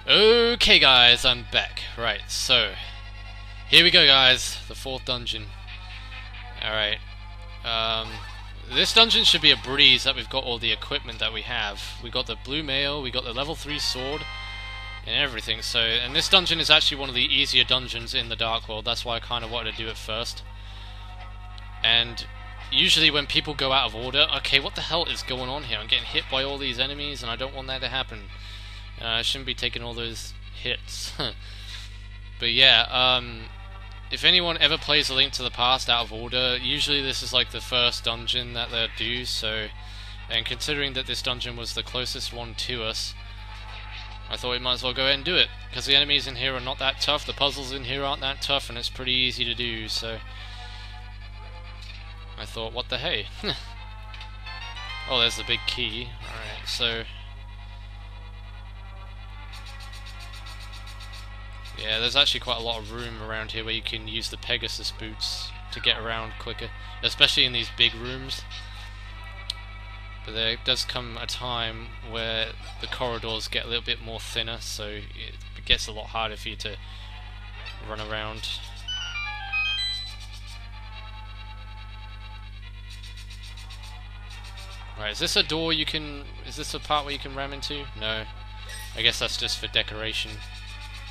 Okay guys, I'm back. Right, so here we go guys, the fourth dungeon. Alright, um, this dungeon should be a breeze that we've got all the equipment that we have. We got the blue mail, we got the level 3 sword, and everything. So, and this dungeon is actually one of the easier dungeons in the Dark World, that's why I kind of wanted to do it first. And usually when people go out of order, okay, what the hell is going on here? I'm getting hit by all these enemies and I don't want that to happen. I shouldn't be taking all those hits. But yeah, if anyone ever plays A Link to the Past out of order, usually this is like the first dungeon that they'll do, so... And considering that this dungeon was the closest one to us, I thought we might as well go ahead and do it. Because the enemies in here are not that tough, the puzzles in here aren't that tough, and it's pretty easy to do, so... I thought, what the hey? Oh, there's the big key. Alright, so... Yeah, there's actually quite a lot of room around here where you can use the Pegasus boots to get around quicker, especially in these big rooms. But there does come a time where the corridors get a little bit more thinner, so it gets a lot harder for you to run around. Right, is this a door you can... Is this a part where you can ram into? No. I guess that's just for decoration.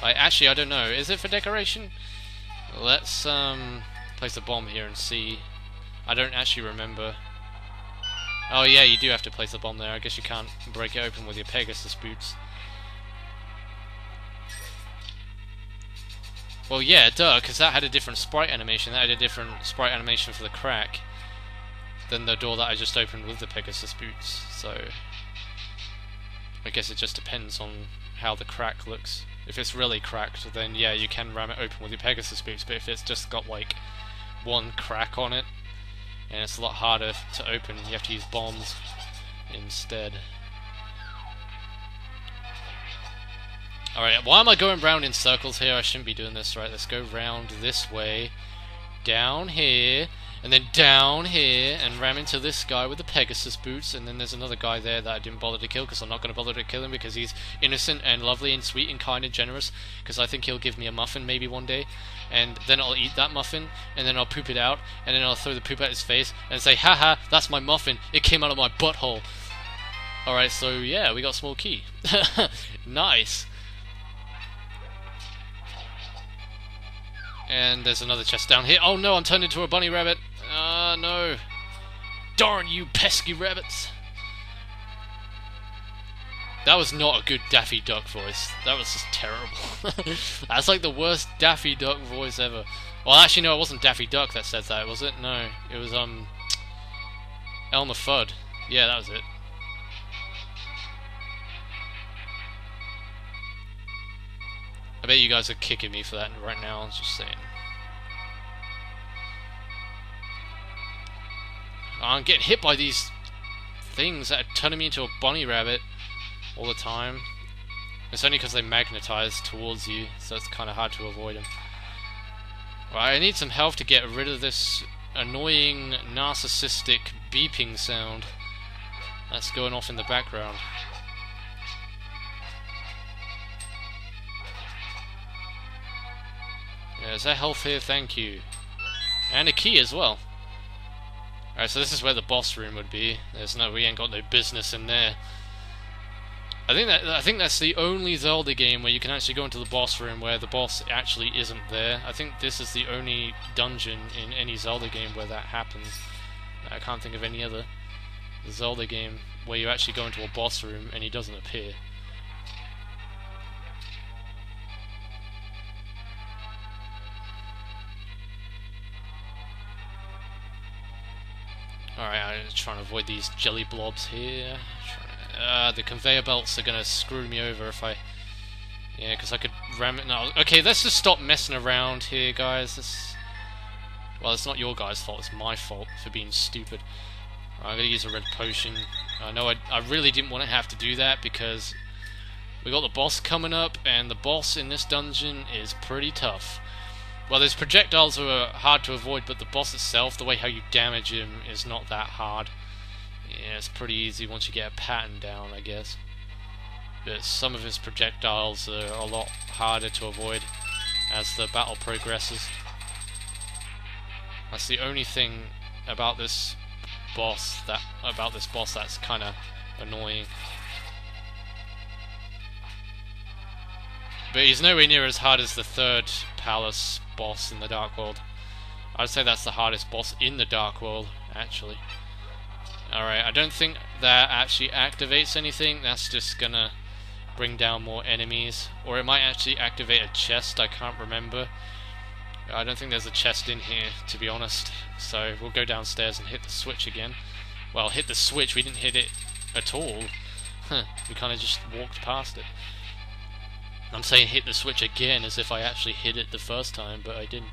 Actually, I don't know. Is it for decoration? Let's place a bomb here and see. I don't actually remember. Oh yeah, you do have to place a bomb there. I guess you can't break it open with your Pegasus boots. Well, yeah, duh, because that had a different sprite animation. That had a different sprite animation for the crack than the door that I just opened with the Pegasus boots. So I guess it just depends on how the crack looks. If it's really cracked, then yeah, you can ram it open with your Pegasus boots, but if it's just got like one crack on it, and it's a lot harder to open, you have to use bombs instead. Alright, why am I going round in circles here? I shouldn't be doing this, right? Let's go round this way, down here, and then down here, and ram into this guy with the Pegasus boots, and then there's another guy there that I didn't bother to kill, because I'm not going to bother to kill him, because he's innocent and lovely and sweet and kind and generous, because I think he'll give me a muffin maybe one day, and then I'll eat that muffin, and then I'll poop it out, and then I'll throw the poop at his face, and say, haha, that's my muffin, it came out of my butthole. Alright, so yeah, we got a small key. Nice. And there's another chest down here. Oh no, I'm turned into a bunny rabbit. No. Darn you pesky rabbits. That was not a good Daffy Duck voice. That was just terrible. That's like the worst Daffy Duck voice ever. Well, actually no, it wasn't Daffy Duck that said that, was it? No. It was, Elmer Fudd. Yeah, that was it. I bet you guys are kicking me for that right now, I'm just saying. I'm getting hit by these things that are turning me into a bunny rabbit all the time. It's only because they magnetize towards you, so it's kind of hard to avoid them. Right, I need some health to get rid of this annoying, narcissistic beeping sound that's going off in the background. Yeah, is there health here? Thank you. And a key as well. Alright, so this is where the boss room would be. We ain't got no business in there. I think that's the only Zelda game where you can actually go into the boss room where the boss actually isn't there. I think this is the only dungeon in any Zelda game where that happens. I can't think of any other Zelda game where you actually go into a boss room and he doesn't appear. Alright, I'm trying to avoid these jelly blobs here. The conveyor belts are going to screw me over if I... Yeah, because I could ram it now. Okay, let's just stop messing around here, guys. Well, it's not your guys' fault, it's my fault for being stupid. I'm going to use a red potion. I know I really didn't want to have to do that because we got the boss coming up, and the boss in this dungeon is pretty tough. Well, there's projectiles that are hard to avoid, but the boss itself, the way how you damage him, is not that hard. Yeah, it's pretty easy once you get a pattern down, I guess. but some of his projectiles are a lot harder to avoid as the battle progresses. That's the only thing about this boss that's kind of annoying. But he's nowhere near as hard as the third palace boss in the Dark World. I'd say that's the hardest boss in the Dark World, actually. Alright, I don't think that actually activates anything. That's just gonna bring down more enemies. Or it might actually activate a chest, I can't remember. I don't think there's a chest in here, to be honest. So we'll go downstairs and hit the switch again. Well, hit the switch, we didn't hit it at all. We kind of just walked past it. I'm saying hit the switch again as if I actually hit it the first time, but I didn't.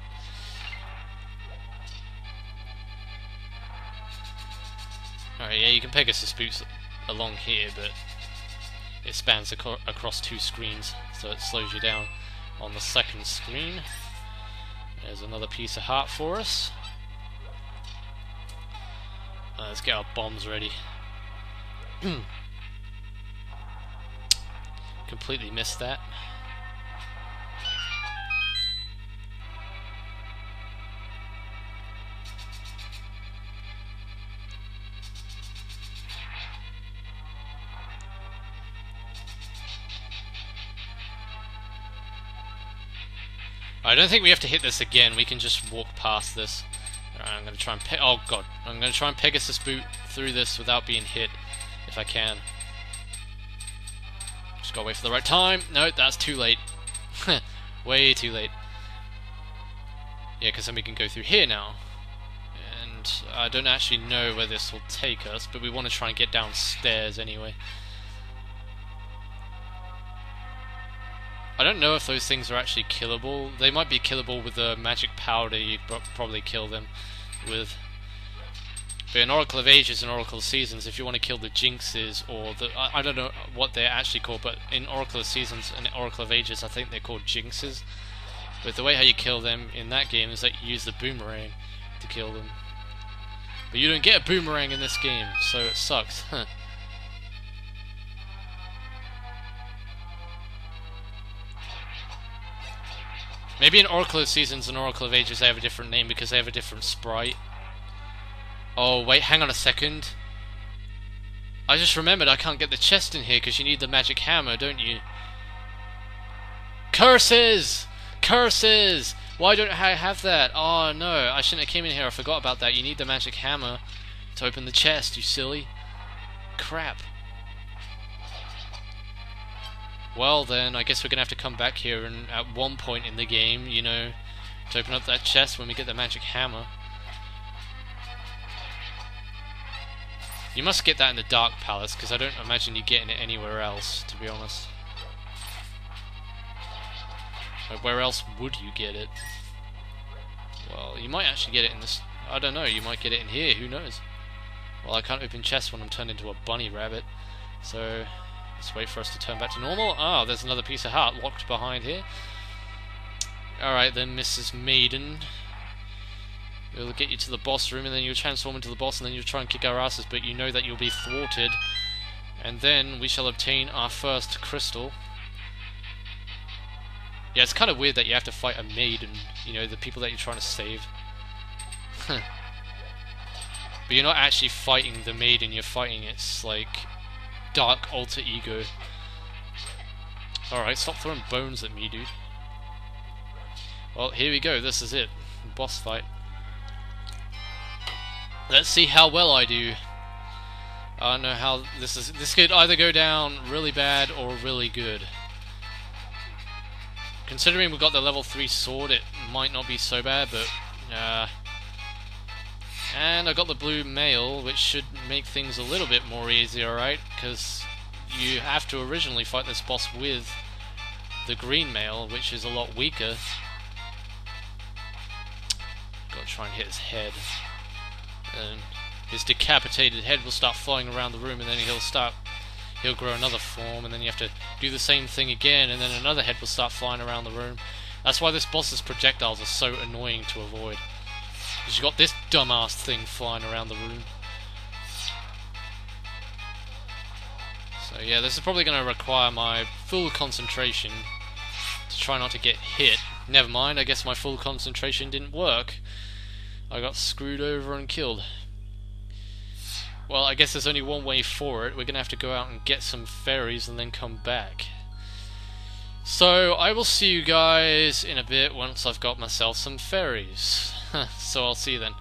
Alright, yeah, you can Pegasus boots along here, but it spans across two screens, so it slows you down on the second screen. There's another piece of heart for us. Let's get our bombs ready. Completely missed that. I don't think we have to hit this again. We can just walk past this. I'm going to try and oh god, I'm going to try and Pegasus boot through this without being hit, if I can. Just gotta wait for the right time. No, that's too late. Way too late. Yeah, because then we can go through here now. And I don't actually know where this will take us, but we want to try and get downstairs anyway. I don't know if those things are actually killable. They might be killable with the magic powder you probably kill them with. But in Oracle of Ages and Oracle of Seasons, if you want to kill the Jinxes or the... I don't know what they're actually called, but in Oracle of Seasons and Oracle of Ages I think they're called Jinxes. But the way how you kill them in that game is that you use the boomerang to kill them. But you don't get a boomerang in this game, so it sucks. Huh. Maybe in Oracle of Seasons and Oracle of Ages they have a different name because they have a different sprite. Oh wait, hang on a second. I just remembered I can't get the chest in here because you need the magic hammer, don't you? Curses! Curses! Why don't I have that? Oh no, I shouldn't have came in here, I forgot about that. You need the magic hammer to open the chest, you silly. Crap. Well then, I guess we're gonna have to come back here and at one point in the game, you know, to open up that chest when we get the magic hammer. You must get that in the Dark Palace, because I don't imagine you getting it anywhere else, to be honest. Like, where else would you get it? Well, you might actually get it in this... I don't know, you might get it in here, who knows? Well, I can't open chests when I'm turned into a bunny rabbit, so... let's wait for us to turn back to normal. Ah, there's another piece of heart locked behind here. Alright then, Mrs. Maiden. We'll get you to the boss room, and then you'll transform into the boss, and then you'll try and kick our asses, but you know that you'll be thwarted. And then we shall obtain our first crystal. Yeah, it's kind of weird that you have to fight a maiden, you know, the people that you're trying to save. But you're not actually fighting the maiden, you're fighting its, like, dark alter ego. Alright, stop throwing bones at me, dude. Well, here we go, this is it. Boss fight. Let's see how well I do. I don't know how this could either go down really bad or really good. Considering we've got the level 3 sword, it might not be so bad, but and I got the blue mail, which should make things a little bit more easy, alright? Because you have to originally fight this boss with the green mail, which is a lot weaker. Gotta try and hit his head. And his decapitated head will start flying around the room, and then he'll grow another form, and then you have to do the same thing again, and then another head will start flying around the room. That's why this boss's projectiles are so annoying to avoid. Because you've got this dumbass thing flying around the room. So yeah, this is probably going to require my full concentration to try not to get hit. Never mind, I guess my full concentration didn't work. I got screwed over and killed. Well, I guess there's only one way for it. We're going to have to go out and get some fairies and then come back. So, I will see you guys in a bit once I've got myself some fairies. So I'll see you then.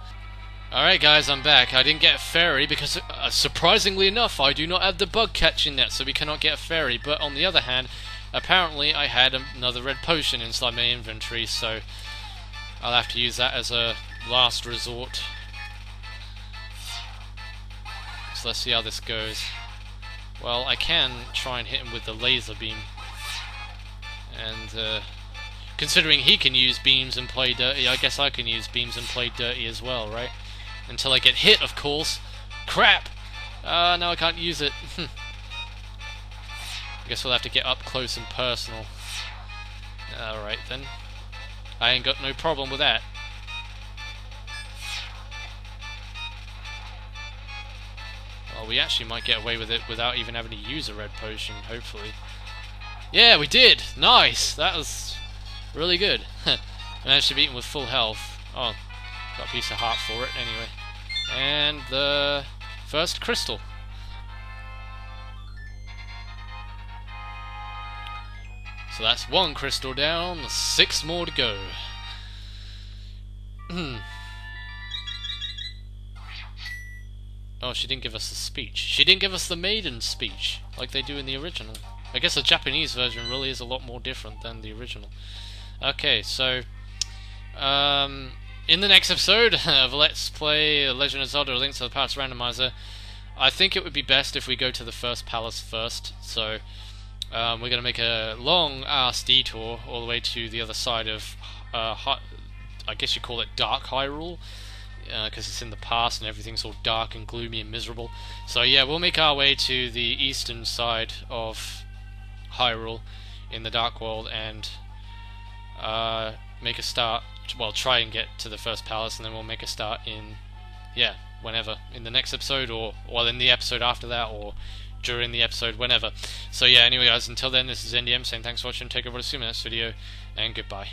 Alright guys, I'm back. I didn't get a fairy because, surprisingly enough, I do not have the bug catching net, so we cannot get a fairy. But on the other hand, apparently I had another red potion inside my inventory, so I'll have to use that as a last resort. So let's see how this goes. Well, I can try and hit him with the laser beam. And, considering he can use beams and play dirty, I guess I can use beams and play dirty as well, right? Until I get hit, of course. Crap! No, I can't use it. I guess we'll have to get up close and personal. Alright then. I ain't got no problem with that. Well, we actually might get away with it without even having to use a red potion, hopefully. Yeah, we did! Nice! That was really good. I managed to beat him with full health. Oh, got a piece of heart for it anyway. And the first crystal. So that's one crystal down, 6 more to go. Oh, she didn't give us the speech. She didn't give us the maiden speech, like they do in the original. I guess the Japanese version really is a lot more different than the original. Okay, so in the next episode of Let's Play Legend of Zelda: Link to the Past Randomizer, I think it would be best if we go to the first palace first. So we're going to make a long-ass detour all the way to the other side of, I guess you call it Dark Hyrule, because it's in the past and everything's all dark and gloomy and miserable. So yeah, we'll make our way to the eastern side of Hyrule in the Dark World and make a start. Well, try and get to the first palace, and then we'll make a start in, yeah, whenever, in the next episode, or in the episode after that, or during the episode, whenever. So yeah, anyway guys, until then, this is NDM saying thanks for watching, take over to see you in the next video, and goodbye.